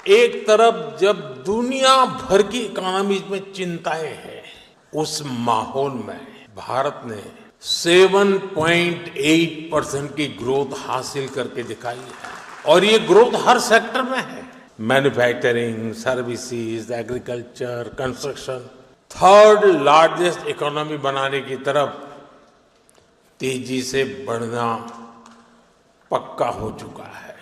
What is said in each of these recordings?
एक तरफ जब दुनिया भर की इकोनॉमी में चिंताएं हैं, उस माहौल में भारत ने 7.8% की ग्रोथ हासिल करके दिखाई है और ये ग्रोथ हर सेक्टर में है। Manufacturing, services, agriculture, construction third largest economy बनाने की तरफ तेजी से बढ़ना पक्का हो चुका है।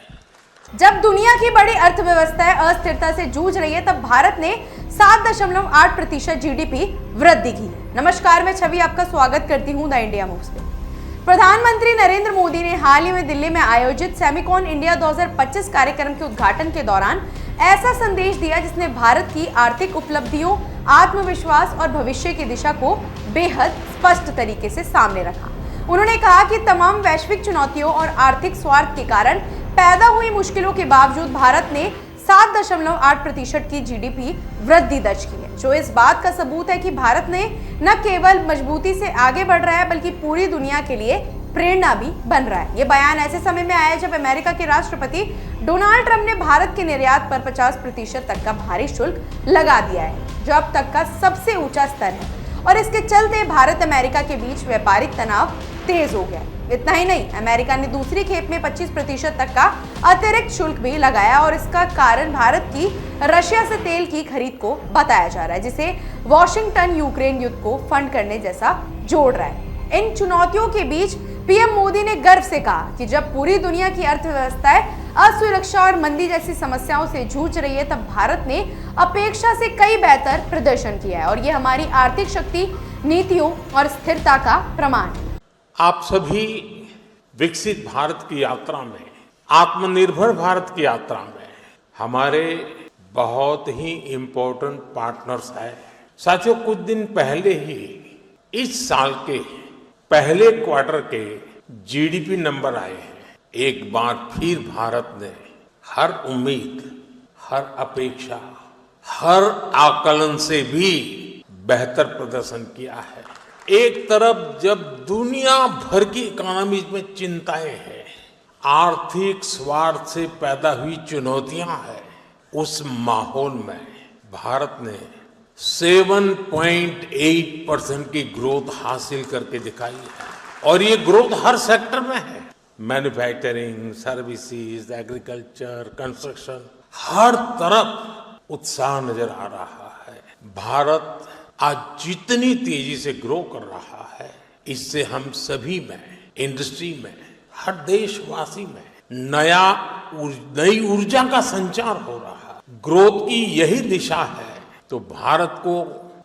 जब दुनिया की बड़ी अर्थव्यवस्थाएं अस्थिरता से जूझ रही है, तब भारत ने 7.8% जीडीपी वृद्धि की है। नमस्कार, मैं छवि आपका स्वागत करती हूं द इंडिया मूव्स पे। प्रधानमंत्री नरेंद्र मोदी ने हाल ही में दिल्ली में आयोजित सेमिकॉन इंडिया 2025 कार्यक्रम के उद्घाटन के दौरान ऐसा संदेश दिया जिसने भारत की आर्थिक उपलब्धियों, आत्मविश्वास और भविष्य की दिशा को बेहद स्पष्ट तरीके से सामने रखा। उन्होंने कहा कि तमाम वैश्विक चुनौतियों और आर्थिक स्वार्थ के कारण पैदा हुई मुश्किलों के बावजूद भारत ने 7.8% की जीडीपी वृद्धि दर्ज की है, जो इस बात का सबूत है कि भारत ने न केवल मजबूती से आगे बढ़ रहा है बल्कि पूरी दुनिया के लिए प्रेरणा भी बन रहा है। ये बयान ऐसे समय में आया जब अमेरिका के राष्ट्रपति डोनाल्ड ट्रंप ने भारत के निर्यात पर 50% तक का भारी शुल्क लगा दिया है, जो अब तक का सबसे ऊंचा स्तर है और इसके चलते भारत अमेरिका के बीच व्यापारिक तनाव तेज हो गया। इतना ही नहीं, अमेरिका ने दूसरी खेप में 25% तक का अतिरिक्त शुल्क भी लगाया और इसका कारण भारत की रशिया से तेल की खरीद को बताया जा रहा है, जिसे वॉशिंगटन यूक्रेन युद्ध को फंड करने जैसा जोड़ रहा है। इन चुनौतियों के बीच पीएम मोदी ने गर्व से कहा कि जब पूरी दुनिया की अर्थव्यवस्थाएं असुरक्षा और मंदी जैसी समस्याओं से जूझ रही है, तब भारत ने अपेक्षा से कई बेहतर प्रदर्शन किया है और ये हमारी आर्थिक शक्ति, नीतियों और स्थिरता का प्रमाण है। आप सभी विकसित भारत की यात्रा में, आत्मनिर्भर भारत की यात्रा में हमारे बहुत ही इम्पोर्टेंट पार्टनर्स हैं। साथियों, कुछ दिन पहले ही इस साल के पहले क्वार्टर के जीडीपी नंबर आए हैं। एक बार फिर भारत ने हर उम्मीद, हर अपेक्षा, हर आकलन से भी बेहतर प्रदर्शन किया है। एक तरफ जब दुनिया भर की इकोनॉमी में चिंताएं हैं, आर्थिक स्वार्थ से पैदा हुई चुनौतियां हैं, उस माहौल में भारत ने 7.8% की ग्रोथ हासिल करके दिखाई है और ये ग्रोथ हर सेक्टर में है। मैन्युफैक्चरिंग, सर्विसेज, एग्रीकल्चर, कंस्ट्रक्शन हर तरफ उत्साह नजर आ रहा है। भारत आज जितनी तेजी से ग्रो कर रहा है, इससे हम सभी में, इंडस्ट्री में, हर देशवासी में नई ऊर्जा का संचार हो रहा है। ग्रोथ की यही दिशा है तो भारत को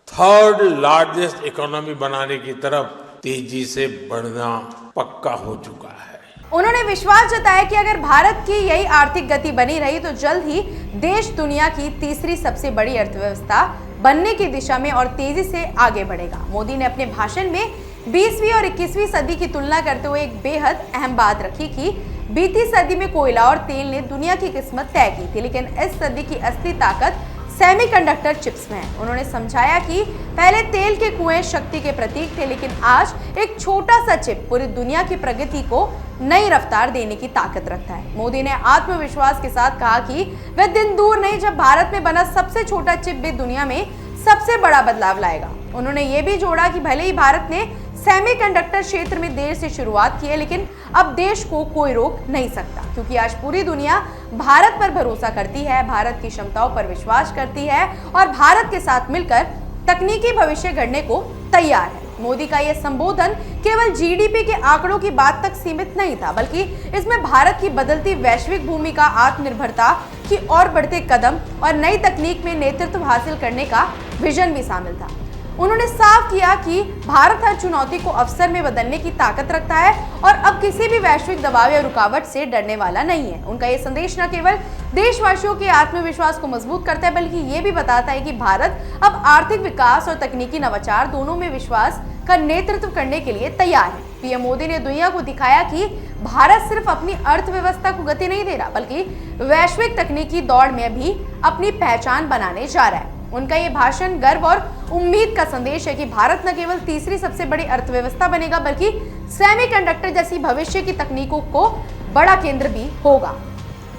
थर्ड लार्जेस्ट इकोनॉमी बनाने की तरफ तेजी से बढ़ना पक्का हो चुका है। उन्होंने विश्वास जताया कि अगर भारत की यही आर्थिक गति बनी रही तो जल्द ही देश दुनिया की तीसरी सबसे बड़ी अर्थव्यवस्था बनने की दिशा में और तेजी से आगे बढ़ेगा। मोदी ने अपने भाषण में 20वीं और 21वीं सदी की तुलना करते हुए एक बेहद अहम बात रखी कि बीती सदी में कोयला और तेल ने दुनिया की किस्मत तय की थी, लेकिन इस सदी की असली ताकत सेमीकंडक्टर चिप्स में है। उन्होंने समझाया कि पहले तेल के कुएं शक्ति के प्रतीक थे, लेकिन आज एक छोटा सा चिप पूरी दुनिया की प्रगति को नई रफ्तार देने की ताकत रखता है। मोदी ने आत्मविश्वास के साथ कहा कि वह दिन दूर नहीं जब भारत में बना सबसे छोटा चिप भी दुनिया में सबसे बड़ा बदलाव लाएगा। उन्होंने ये भी जोड़ा कि भले ही भारत ने सेमीकंडक्टर क्षेत्र में देर से शुरुआत की है, लेकिन अब देश को कोई रोक नहीं सकता, क्योंकि आज पूरी दुनिया भारत पर भरोसा करती है, भारत की क्षमताओं पर विश्वास करती है और भारत के साथ मिलकर तकनीकी भविष्य गढ़ने को तैयार है। मोदी का यह संबोधन केवल जीडीपी के आंकड़ों की बात तक सीमित नहीं था, बल्कि इसमें भारत की बदलती वैश्विक भूमिका, आत्मनिर्भरता की ओर बढ़ते कदम और नई तकनीक में नेतृत्व हासिल करने का विजन भी शामिल था। उन्होंने साफ किया कि भारत हर चुनौती को अवसर में बदलने की ताकत रखता है और अब किसी भी वैश्विक दबाव या रुकावट से डरने वाला नहीं है। उनका यह संदेश न केवल देशवासियों के आत्मविश्वास को मजबूत करता है, बल्कि ये भी बताता है कि भारत अब आर्थिक विकास और तकनीकी नवाचार दोनों में विश्वास का नेतृत्व करने के लिए तैयार है। पीएम मोदी ने दुनिया को दिखाया कि भारत सिर्फ अपनी अर्थव्यवस्था को गति नहीं दे रहा, बल्कि वैश्विक तकनीकी दौड़ में भी अपनी पहचान बनाने जा रहा है। उनका ये भाषण गर्व और उम्मीद का संदेश है कि भारत न केवल तीसरी सबसे बड़ी अर्थव्यवस्था बनेगा, बल्कि सेमीकंडक्टर जैसी भविष्य की तकनीकों को बड़ा केंद्र भी होगा।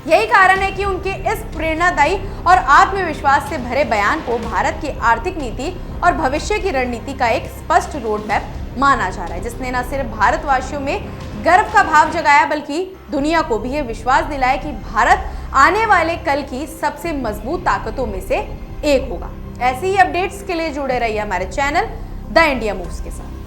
यही कारण है कि उनके इस प्रेरणादायी और आत्मविश्वास से भरे बयान को भारत की आर्थिक नीति और भविष्य की रणनीति का एक स्पष्ट रोड मैप माना जा रहा है, जिसने न सिर्फ भारतवासियों में गर्व का भाव जगाया बल्कि दुनिया को भी ये विश्वास दिलाया कि भारत आने वाले कल की सबसे मजबूत ताकतों में से एक होगा। ऐसे ही अपडेट्स के लिए जुड़े रहिए हमारे चैनल द इंडिया मूव्स के साथ।